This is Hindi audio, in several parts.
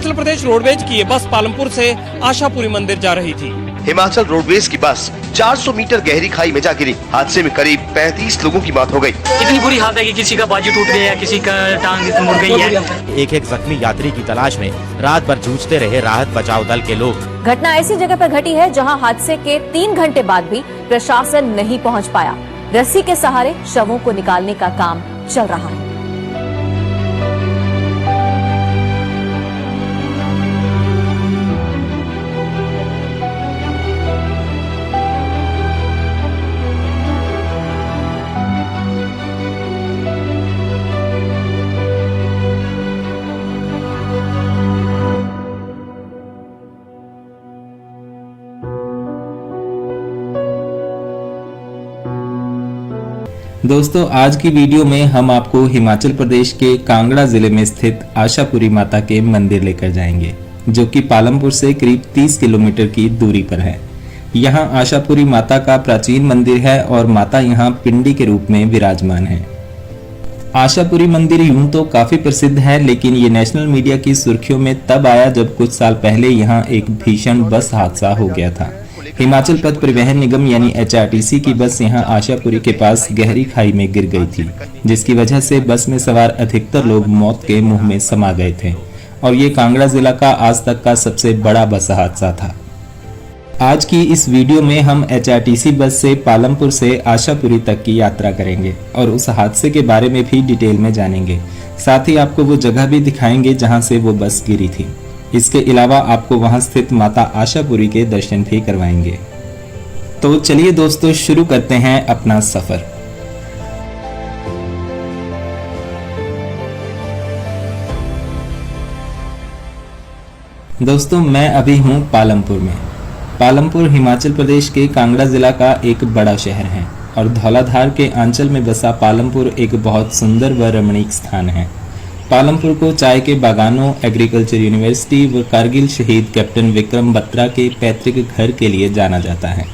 हिमाचल प्रदेश रोडवेज की ये बस पालमपुर से आशापुरी मंदिर जा रही थी। हिमाचल रोडवेज की बस 400 मीटर गहरी खाई में जा गिरी। हादसे में करीब 35 लोगों की मौत हो गई। इतनी बुरी हालत है कि किसी का बाजू टूट गया, किसी का टांग मुड़ गई है। एक जख्मी यात्री की तलाश में रात भर जूझते रहे राहत बचाव दल के लोग। घटना ऐसी जगह पर घटी है जहां हादसे के 3 घंटे बाद भी प्रशासन नहीं पहुंच पाया। रस्सी के सहारे शवों को निकालने का काम चल रहा है। दोस्तों, आज की वीडियो में हम आपको हिमाचल प्रदेश के कांगड़ा जिले में स्थित आशापुरी माता के मंदिर लेकर जाएंगे, जो कि पालमपुर से करीब 30 किलोमीटर की दूरी पर है। यहाँ आशापुरी माता का प्राचीन मंदिर है और माता यहाँ पिंडी के रूप में विराजमान है। आशापुरी मंदिर यूं तो काफी प्रसिद्ध है, लेकिन ये नेशनल मीडिया की सुर्खियों में तब आया जब कुछ साल पहले यहाँ एक भीषण बस हादसा हो गया था। हिमाचल पथ परिवहन निगम यानी HRTC की बस यहां आशापुरी के पास गहरी खाई में गिर गई थी, जिसकी वजह से बस में सवार अधिकतर लोग मौत के मुंह में समा गए थे और ये कांगड़ा जिला का आज तक का सबसे बड़ा बस हादसा था। आज की इस वीडियो में हम HRTC बस से पालमपुर से आशापुरी तक की यात्रा करेंगे और उस हादसे के बारे में भी डिटेल में जानेंगे। साथ ही आपको वो जगह भी दिखाएंगे जहां से वो बस गिरी थी। इसके अलावा आपको वहां स्थित माता आशापुरी के दर्शन भी करवाएंगे। तो चलिए दोस्तों, शुरू करते हैं अपना सफर। दोस्तों, मैं अभी हूं पालमपुर में। पालमपुर हिमाचल प्रदेश के कांगड़ा जिला का एक बड़ा शहर है और धौलाधार के आंचल में बसा पालमपुर एक बहुत सुंदर व रमणीक स्थान है। पालमपुर को चाय के बागानों, एग्रीकल्चर यूनिवर्सिटी व कारगिल शहीद कैप्टन विक्रम बत्रा के पैतृक घर के लिए जाना जाता है।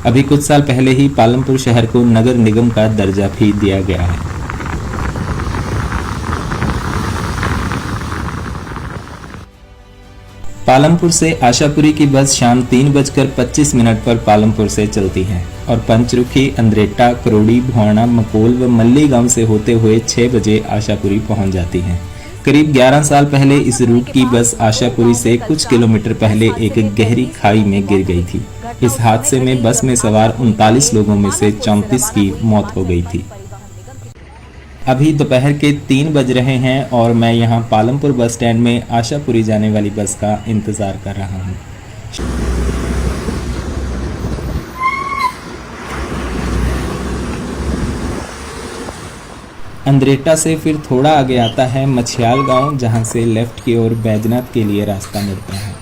अभी कुछ साल पहले ही पालमपुर शहर को नगर निगम का दर्जा भी दिया गया है। पालमपुर से आशापुरी की बस शाम 3:25 पर पालमपुर से चलती है और पंचरुखी, अंद्रेटा, करोड़ी, भुआना, मकोल व मल्ली गांव से होते हुए 6 बजे आशापुरी पहुंच जाती है। करीब 11 साल पहले इस रूट की बस आशापुरी से कुछ किलोमीटर पहले एक गहरी खाई में गिर गई थी। इस हादसे में बस में सवार 39 लोगों में से 34 की मौत हो गई थी। अभी दोपहर के 3 बज रहे हैं और मैं यहाँ पालमपुर बस स्टैंड में आशापुरी जाने वाली बस का इंतज़ार कर रहा हूँ। अंद्रेटा से फिर थोड़ा आगे आता है मछियाल गांव, जहां से लेफ्ट की ओर बैजनाथ के लिए रास्ता मिलता है।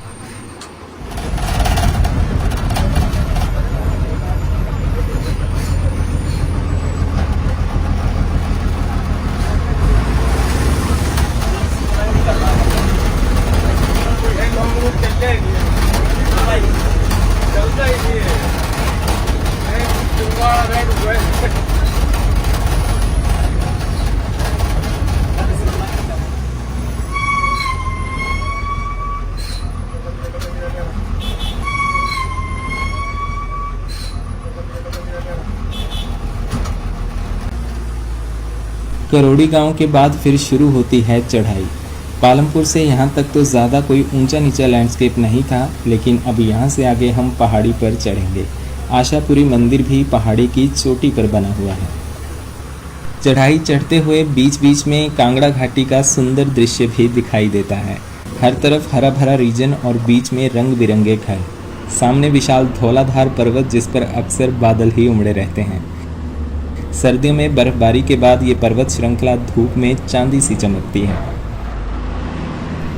करोड़ी गांव के बाद फिर शुरू होती है चढ़ाई। पालमपुर से यहां तक तो ज़्यादा कोई ऊंचा नीचा लैंडस्केप नहीं था, लेकिन अब यहां से आगे हम पहाड़ी पर चढ़ेंगे। आशापुरी मंदिर भी पहाड़ी की चोटी पर बना हुआ है। चढ़ाई चढ़ते हुए बीच बीच में कांगड़ा घाटी का सुंदर दृश्य भी दिखाई देता है। हर तरफ हरा भरा रीजन और बीच में रंग बिरंगे घर। सामने विशाल धौलाधार पर्वत, जिस पर अक्सर बादल ही उमड़े रहते हैं। सर्दियों में बर्फबारी के बाद ये पर्वत श्रृंखला धूप में चांदी सी चमकती है।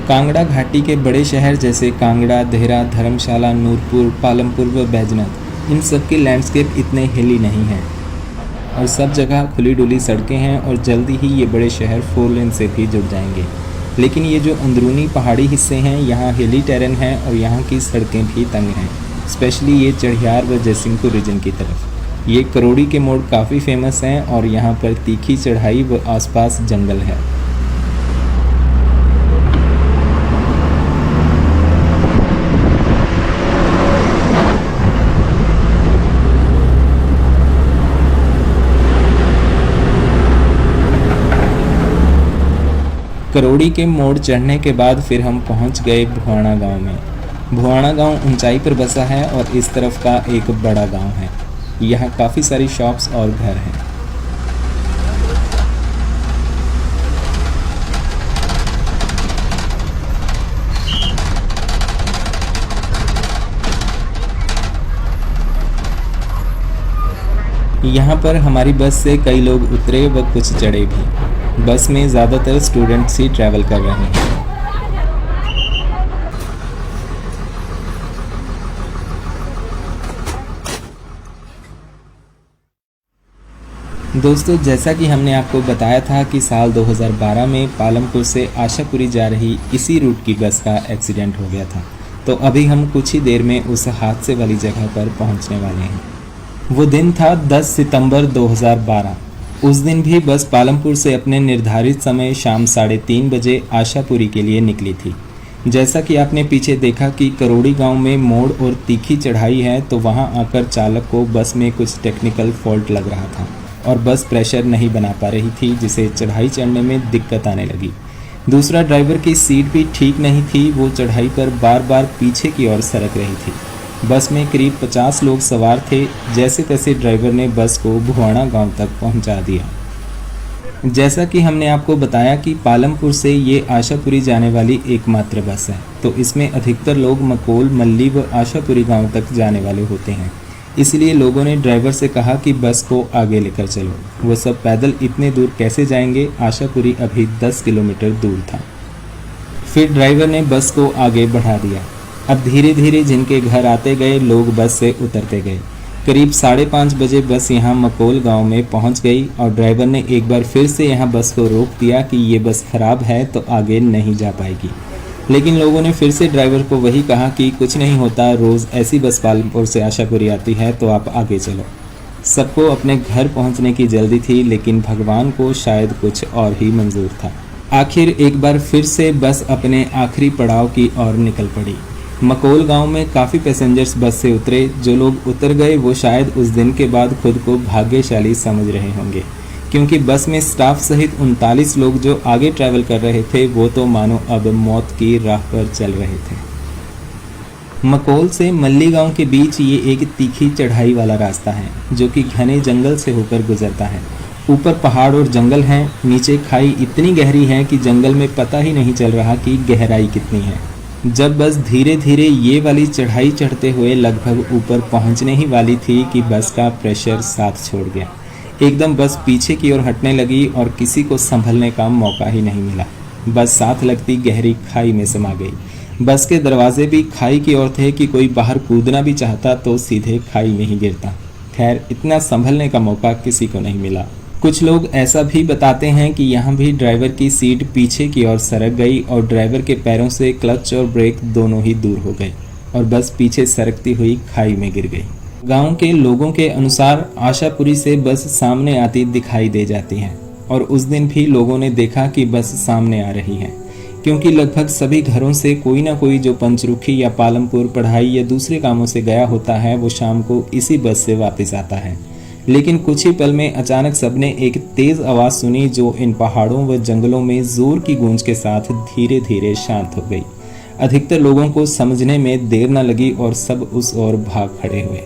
कांगड़ा घाटी के बड़े शहर जैसे कांगड़ा, देहरा, धर्मशाला, नूरपुर, पालमपुर व बैजनाथ, इन सब के लैंडस्केप इतने हिली नहीं हैं और सब जगह खुली डुली सड़कें हैं और जल्दी ही ये बड़े शहर 4 लेन से भी जुड़ जाएंगे। लेकिन ये जो अंदरूनी पहाड़ी हिस्से हैं, यहाँ हिली टेरेन है और यहाँ की सड़कें भी तंग हैं, स्पेशली ये चढ़ियार व जयसिंहपुर रीजन की तरफ। ये करोड़ी के मोड़ काफ़ी फेमस हैं और यहाँ पर तीखी चढ़ाई व आसपास जंगल है। करोड़ी के मोड़ चढ़ने के बाद फिर हम पहुंच गए भुआणा गांव में। भुआणा गांव ऊंचाई पर बसा है और इस तरफ का एक बड़ा गांव है। यहाँ काफ़ी सारी शॉप्स और घर हैं। यहाँ पर हमारी बस से कई लोग उतरे व कुछ चढ़े भी। बस में ज़्यादातर स्टूडेंट्स ही ट्रैवल कर रहे हैं। दोस्तों, जैसा कि हमने आपको बताया था कि साल 2012 में पालमपुर से आशापुरी जा रही इसी रूट की बस का एक्सीडेंट हो गया था। तो अभी हम कुछ ही देर में उस हादसे वाली जगह पर पहुंचने वाले हैं। वो दिन था 10 सितंबर 2012। उस दिन भी बस पालमपुर से अपने निर्धारित समय शाम 3:30 बजे आशापुरी के लिए निकली थी। जैसा कि आपने पीछे देखा कि करोड़ी गांव में मोड़ और तीखी चढ़ाई है, तो वहां आकर चालक को बस में कुछ टेक्निकल फॉल्ट लग रहा था और बस प्रेशर नहीं बना पा रही थी, जिसे चढ़ाई चढ़ने में दिक्कत आने लगी। दूसरा, ड्राइवर की सीट भी ठीक नहीं थी। वो चढ़ाई पर बार बार पीछे की ओर सरक रही थी। बस में करीब 50 लोग सवार थे। जैसे तैसे ड्राइवर ने बस को भुआणा गांव तक पहुंचा दिया। जैसा कि हमने आपको बताया कि पालमपुर से ये आशापुरी जाने वाली एकमात्र बस है, तो इसमें अधिकतर लोग मकोल, मल्ली व आशापुरी गांव तक जाने वाले होते हैं। इसलिए लोगों ने ड्राइवर से कहा कि बस को आगे लेकर चलो। वो सब पैदल इतने दूर कैसे जाएंगे? आशापुरी अभी 10 किलोमीटर दूर था। फिर ड्राइवर ने बस को आगे बढ़ा दिया। अब धीरे धीरे जिनके घर आते गए लोग बस से उतरते गए। करीब 5:30 बजे बस यहाँ मकोल गांव में पहुँच गई और ड्राइवर ने एक बार फिर से यहाँ बस को रोक दिया कि ये बस खराब है तो आगे नहीं जा पाएगी। लेकिन लोगों ने फिर से ड्राइवर को वही कहा कि कुछ नहीं होता, रोज़ ऐसी बस पालमपुर से आशापुरी आती है, तो आप आगे चलो। सबको अपने घर पहुँचने की जल्दी थी, लेकिन भगवान को शायद कुछ और ही मंजूर था। आखिर एक बार फिर से बस अपने आखिरी पड़ाव की ओर निकल पड़ी। मकोल गांव में काफ़ी पैसेंजर्स बस से उतरे। जो लोग उतर गए वो शायद उस दिन के बाद खुद को भाग्यशाली समझ रहे होंगे, क्योंकि बस में स्टाफ सहित 39 लोग जो आगे ट्रैवल कर रहे थे वो तो मानो अब मौत की राह पर चल रहे थे। मकोल से मल्ली गांव के बीच ये एक तीखी चढ़ाई वाला रास्ता है जो कि घने जंगल से होकर गुजरता है। ऊपर पहाड़ और जंगल हैं, नीचे खाई इतनी गहरी है कि जंगल में पता ही नहीं चल रहा कि गहराई कितनी है। जब बस धीरे धीरे ये वाली चढ़ाई चढ़ते हुए लगभग ऊपर पहुंचने ही वाली थी कि बस का प्रेशर साथ छोड़ गया। एकदम बस पीछे की ओर हटने लगी और किसी को संभलने का मौका ही नहीं मिला। बस साथ लगती गहरी खाई में समा गई। बस के दरवाजे भी खाई की ओर थे कि कोई बाहर कूदना भी चाहता तो सीधे खाई में ही गिरता। खैर, इतना संभलने का मौका किसी को नहीं मिला। कुछ लोग ऐसा भी बताते हैं कि यहाँ भी ड्राइवर की सीट पीछे की ओर सरक गई और ड्राइवर के पैरों से क्लच और ब्रेक दोनों ही दूर हो गए और बस पीछे सरकती हुई खाई में गिर गई। गांव के लोगों के अनुसार आशापुरी से बस सामने आती दिखाई दे जाती है और उस दिन भी लोगों ने देखा कि बस सामने आ रही है, क्योंकि लगभग सभी घरों से कोई ना कोई जो पंचरुखी या पालमपुर पढ़ाई या दूसरे कामों से गया होता है वो शाम को इसी बस से वापस आता है। लेकिन कुछ ही पल में अचानक सबने एक तेज आवाज़ सुनी जो इन पहाड़ों व जंगलों में जोर की गूंज के साथ धीरे धीरे शांत हो गई। अधिकतर लोगों को समझने में देर न लगी और सब उस ओर भाग खड़े हुए।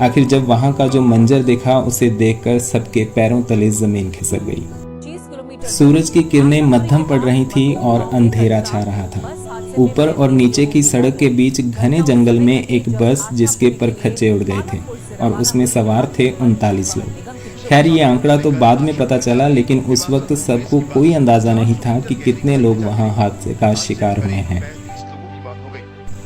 आखिर जब वहां का जो मंजर देखा उसे देखकर सबके पैरों तले जमीन खिसक गई। सूरज की किरणें मध्यम पड़ रही थी और अंधेरा छा रहा था। ऊपर और नीचे की सड़क के बीच घने जंगल में एक बस जिसके परखच्चे उड़ गए थे और उसमें सवार थे 39 लोग। खैर, ये आंकड़ा तो बाद में पता चला, लेकिन उस वक्त सबको कोई अंदाजा नहीं था कि कितने लोग वहां हादसे का शिकार हुए हैं।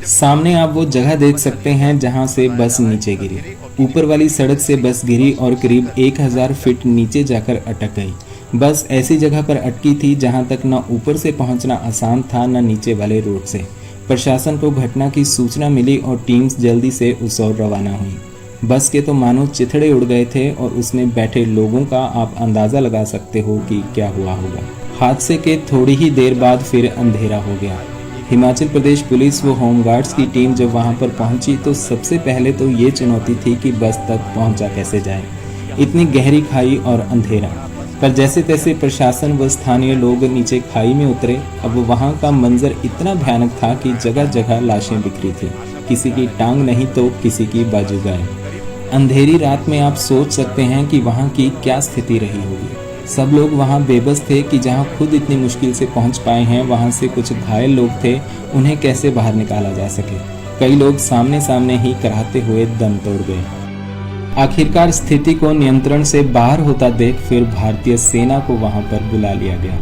सामने आप वो जगह देख सकते हैं जहां से बस नीचे गिरी। ऊपर वाली सड़क से बस गिरी और करीब 1000 फीट नीचे जाकर अटक गई। बस ऐसी जगह पर अटकी थी जहां तक न ऊपर से पहुंचना आसान था न नीचे वाले रोड से। प्रशासन को घटना की सूचना मिली और टीम्स जल्दी से उस ओर रवाना हुई। बस के तो मानो चिथड़े उड़ गए थे और उसमें बैठे लोगों का आप अंदाज़ा लगा सकते हो कि क्या हुआ होगा। हादसे के थोड़ी ही देर बाद फिर अंधेरा हो गया। हिमाचल प्रदेश पुलिस व होमगार्ड्स की टीम जब वहां पर पहुंची तो सबसे पहले तो ये चुनौती थी कि बस तक पहुंचा कैसे जाए। इतनी गहरी खाई और अंधेरा। पर जैसे तैसे प्रशासन व स्थानीय लोग नीचे खाई में उतरे। अब वहां का मंजर इतना भयानक था कि जगह जगह लाशें बिखरी थी, किसी की टांग नहीं तो किसी की बाजू गायब। अंधेरी रात में आप सोच सकते हैं कि वहां की क्या स्थिति रही होगी। सब लोग वहां बेबस थे कि जहां खुद इतनी मुश्किल से पहुंच पाए हैं, वहां से कुछ घायल लोग थे, उन्हें कैसे बाहर निकाला जा सके। कई लोग सामने सामने ही कराहते हुए दम तोड़ गए। आखिरकार स्थिति को नियंत्रण से बाहर होता देख फिर भारतीय सेना को वहां पर बुला लिया गया।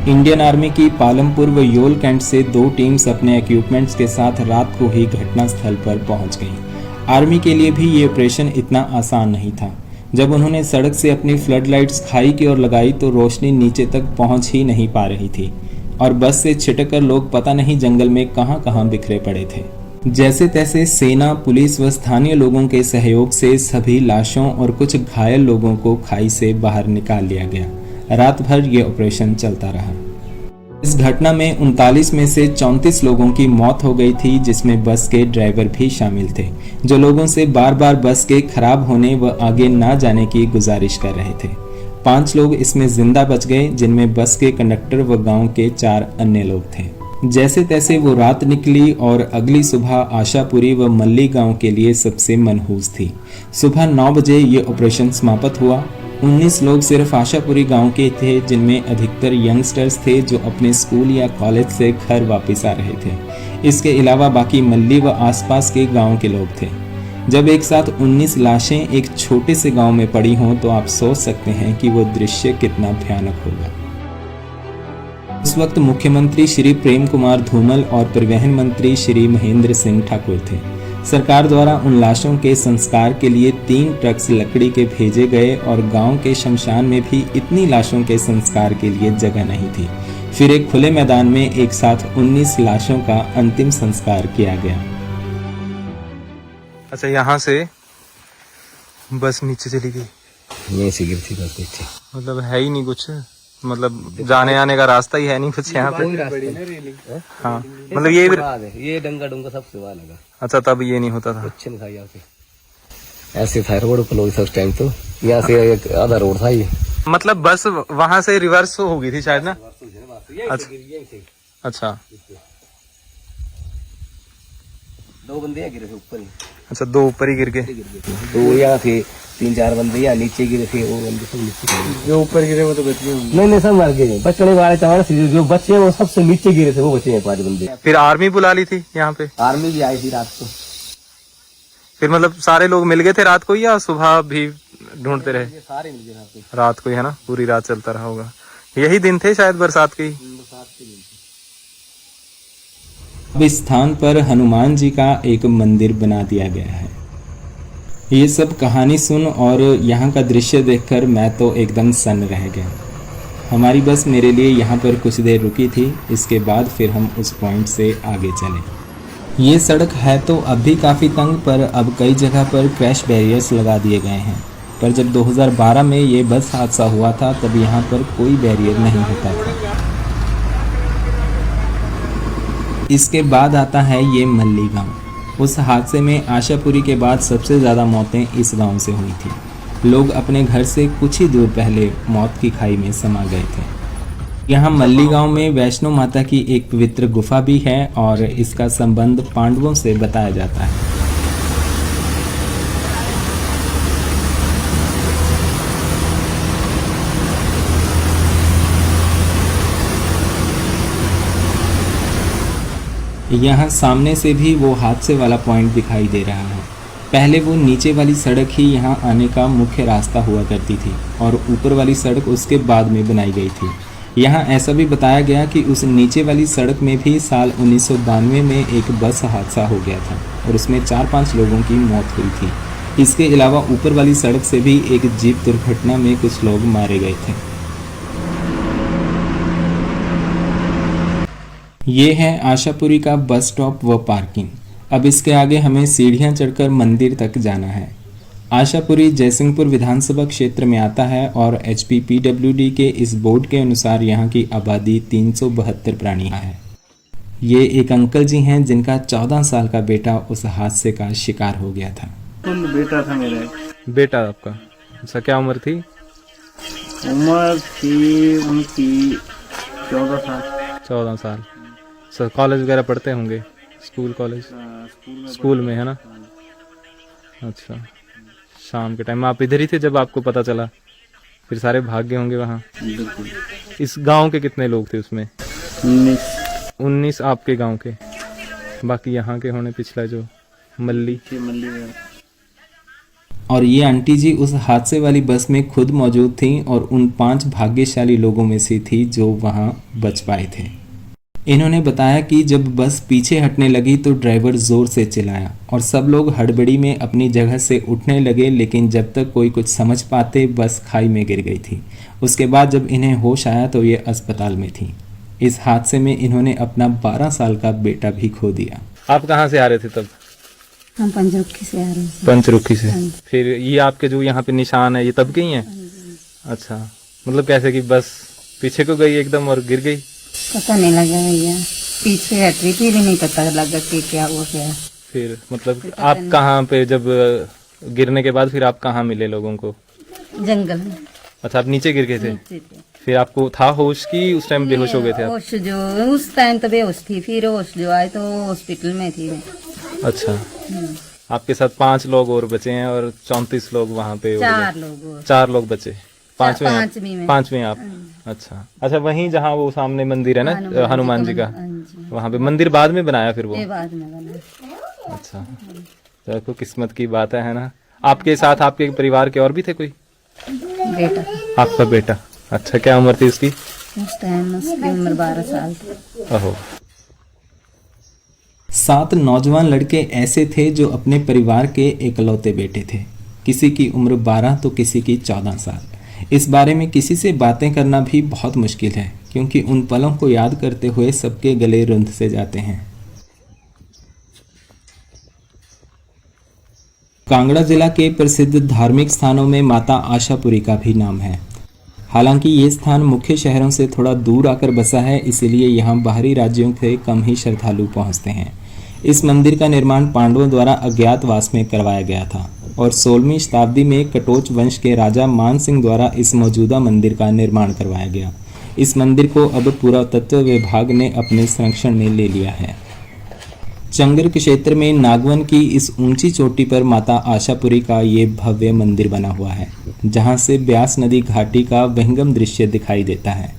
इंडियन आर्मी की पालमपुर व योल कैंट से 2 टीम्स अपने इक्विपमेंट्स के साथ रात को ही घटना स्थल पर पहुंच गईं। आर्मी के लिए भी ये ऑपरेशन इतना आसान नहीं था। जब उन्होंने सड़क से अपनी फ्लड लाइट्स खाई की ओर लगाई तो रोशनी नीचे तक पहुंच ही नहीं पा रही थी और बस से छिटक कर लोग पता नहीं जंगल में कहां बिखरे पड़े थे। जैसे तैसे सेना, पुलिस व स्थानीय लोगों के सहयोग से सभी लाशों और कुछ घायल लोगों को खाई से बाहर निकाल लिया गया। रात भर ये ऑपरेशन चलता रहा। इस घटना में 39 में से 34 लोगों की मौत हो गई थी, जिसमें बस के ड्राइवर भी शामिल थे, जो लोगों से बार बार बस के खराब होने व आगे ना जाने की गुजारिश कर रहे थे। 5 लोग इसमें जिंदा बच गए, जिनमें बस के कंडक्टर व गांव के 4 अन्य लोग थे। जैसे तैसे वो रात निकली और अगली सुबह आशापुरी व मल्ली गांव के लिए सबसे मनहूस थी। सुबह 9 बजे ये ऑपरेशन समाप्त हुआ। 19 लोग सिर्फ आशापुरी गांव के थे, जिनमें अधिकतर यंगस्टर्स थे जो अपने स्कूल या कॉलेज से घर वापस आ रहे थे। इसके अलावा बाकी मल्ली व आसपास के गांव के लोग थे। जब एक साथ 19 लाशें एक छोटे से गांव में पड़ी हों तो आप सोच सकते हैं कि वो दृश्य कितना भयानक होगा। उस वक्त मुख्यमंत्री श्री प्रेम कुमार धूमल और परिवहन मंत्री श्री महेंद्र सिंह ठाकुर थे। सरकार द्वारा उन लाशों के संस्कार के लिए 3 ट्रक्स लकड़ी के भेजे गए और गांव के शमशान में भी इतनी लाशों के संस्कार के लिए जगह नहीं थी। फिर एक खुले मैदान में एक साथ 19 लाशों का अंतिम संस्कार किया गया। अच्छा, यहाँ से बस नीचे चली गई, यहीं से गिरी थी बस नीचे। मतलब है ही नहीं कुछ, मतलब जाने आने का रास्ता ही है नहीं कुछ यहाँ पे। हाँ, मतलब ये डंगा डुंगा सब सेवा लगा। अच्छा, तब ये नहीं होता था। कुछ नहीं था यहाँ पे, ऐसे था रोड पर लोग उस टाइम तो। यहाँ से एक आधा रोड था ये। मतलब बस वहां से रिवर्स हो गई थी शायद ना। अच्छा, 2 बंदे गिरे थे ऊपर ही। अच्छा, 2 ऊपर ही गिर गए। तो यहाँ थे 3-4 बंदे यहाँ नीचे गिरे थे। वो बंदे सब नीचे, जो ऊपर गिरे वो तो बच गए। नहीं सब मर गए। बचने वाले चावल जो बच्चे वो सबसे नीचे गिरे थे, वो बचे हैं 5 बंदे। फिर आर्मी बुला ली थी यहाँ पे? आर्मी भी आई थी रात को। फिर मतलब सारे लोग मिल गए थे रात को या सुबह भी ढूंढते रहे? सारे मिल गए रात को ही, है ना? पूरी रात चलता रहा होगा। यही दिन थे शायद बरसात के ही। अब इस स्थान पर हनुमान जी का एक मंदिर बना दिया गया है। ये सब कहानी सुन और यहाँ का दृश्य देखकर मैं तो एकदम सन्न रह गया। हमारी बस मेरे लिए यहाँ पर कुछ देर रुकी थी, इसके बाद फिर हम उस पॉइंट से आगे चले। ये सड़क है तो अब भी काफ़ी तंग, पर अब कई जगह पर क्रैश बैरियर्स लगा दिए गए हैं। पर जब 2012 में ये बस हादसा हुआ था तब यहाँ पर कोई बैरियर नहीं होता था। इसके बाद आता है ये मल्ली गांव। उस हादसे में आशापुरी के बाद सबसे ज़्यादा मौतें इस गांव से हुई थी। लोग अपने घर से कुछ ही दूर पहले मौत की खाई में समा गए थे। यहाँ मल्ली गांव में वैष्णो माता की एक पवित्र गुफा भी है और इसका संबंध पांडवों से बताया जाता है। यहाँ सामने से भी वो हादसे वाला पॉइंट दिखाई दे रहा है। पहले वो नीचे वाली सड़क ही यहाँ आने का मुख्य रास्ता हुआ करती थी और ऊपर वाली सड़क उसके बाद में बनाई गई थी। यहाँ ऐसा भी बताया गया कि उस नीचे वाली सड़क में भी साल 1992 में एक बस हादसा हो गया था और उसमें 4-5 लोगों की मौत हुई थी। इसके अलावा ऊपर वाली सड़क से भी एक जीप दुर्घटना में कुछ लोग मारे गए थे। ये है आशापुरी का बस स्टॉप व पार्किंग। अब इसके आगे हमें सीढ़ियां चढ़कर मंदिर तक जाना है। आशापुरी जयसिंहपुर विधानसभा क्षेत्र में आता है और HPPWD के इस बोर्ड के अनुसार यहाँ की आबादी 372 प्राणी है। ये एक अंकल जी हैं जिनका 14 साल का बेटा उस हादसे का शिकार हो गया था। बेटा था मेरा। बेटा आपका? अच्छा, क्या उम्र थी? उम्र थी उनकी 14 साल। 14 साल। सर कॉलेज वगैरह पढ़ते होंगे, स्कूल कॉलेज? स्कूल में है ना। अच्छा, शाम के टाइम आप इधर ही थे जब आपको पता चला? फिर सारे भाग गए होंगे वहाँ। इस गांव के कितने लोग थे उसमें? 19 आपके गांव के, बाकी यहाँ के होने पिछला जो मल्ली। और ये आंटी जी उस हादसे वाली बस में खुद मौजूद थीं और उन 5 भाग्यशाली लोगों में से थी जो वहाँ बच पाए थे। इन्होंने बताया कि जब बस पीछे हटने लगी तो ड्राइवर जोर से चिल्लाया और सब लोग हड़बड़ी में अपनी जगह से उठने लगे, लेकिन जब तक कोई कुछ समझ पाते बस खाई में गिर गई थी। उसके बाद जब इन्हें होश आया तो ये अस्पताल में थी। इस हादसे में इन्होंने अपना 12 साल का बेटा भी खो दिया। आप कहाँ से आ रहे थे तब? हम पंचरुखी से आ रहे हैं। पंचरुखी से। फिर ये आपके जो यहाँ पे निशान है ये तब गई हैं? अच्छा, मतलब कैसे कि बस पीछे को गई एकदम और गिर गई? पता नहीं लगा भैया, पीछे हट रही थी, नहीं पता लगा कि क्या हो गया। फिर मतलब आप कहाँ पे जब गिरने के बाद फिर आप कहाँ मिले लोगों को? जंगल में। अच्छा, आप नीचे गिर गए थे? फिर आपको था होश की उस टाइम बेहोश हो गए थे आप? होश जो उस टाइम तो बेहोश थी, फिर होश जो आए तो हॉस्पिटल में थी। अच्छा, आपके साथ 5 लोग और बचे हैं और 34 लोग वहाँ पे? 4 लोग बचे, पांचवें आप। अच्छा, वहीं जहाँ वो सामने मंदिर है ना हनुमान जी का, वहाँ पे मंदिर बाद में बनाया फिर वो? बाद में बना। अच्छा, देखो किस्मत की बात है ना। आपके साथ आपके परिवार के और भी थे कोई? बेटा। आपका बेटा? अच्छा, क्या उम्र थी उसकी? उस टाइम उसकी उम्र 12 साल थी। ओहो। 7 नौजवान लड़के ऐसे थे जो अपने परिवार के इकलौते बेटे थे। किसी की उम्र 12 तो किसी की 14 साल। इस बारे में किसी से बातें करना भी बहुत मुश्किल है, क्योंकि उन पलों को याद करते हुए सबके गले रुंध से जाते हैं। कांगड़ा जिला के प्रसिद्ध धार्मिक स्थानों में माता आशापुरी का भी नाम है। हालांकि ये स्थान मुख्य शहरों से थोड़ा दूर आकर बसा है, इसलिए यहाँ बाहरी राज्यों से कम ही श्रद्धालु पहुँचते हैं। इस मंदिर का निर्माण पांडवों द्वारा अज्ञातवास में करवाया गया था और 16वीं शताब्दी में कटोच वंश के राजा मान सिंह द्वारा इस मौजूदा मंदिर का निर्माण करवाया गया। इस मंदिर को अब पुरातत्व विभाग ने अपने संरक्षण में ले लिया है। चंगर क्षेत्र में नागवन की इस ऊंची चोटी पर माता आशापुरी का ये भव्य मंदिर बना हुआ है, जहां से ब्यास नदी घाटी का विहंगम दृश्य दिखाई देता है।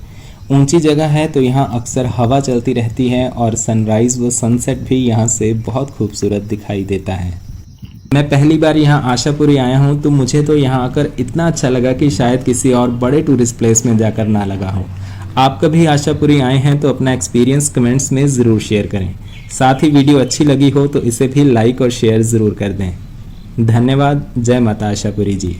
ऊंची जगह है तो यहाँ अक्सर हवा चलती रहती है और सनराइज व सनसेट भी यहाँ से बहुत खूबसूरत दिखाई देता है। मैं पहली बार यहाँ आशापुरी आया हूँ तो मुझे तो यहाँ आकर इतना अच्छा लगा कि शायद किसी और बड़े टूरिस्ट प्लेस में जाकर ना लगा हो। आप कभी आशापुरी आए हैं तो अपना एक्सपीरियंस कमेंट्स में ज़रूर शेयर करें। साथ ही वीडियो अच्छी लगी हो तो इसे भी लाइक और शेयर ज़रूर कर दें। धन्यवाद। जय माता आशापुरी जी।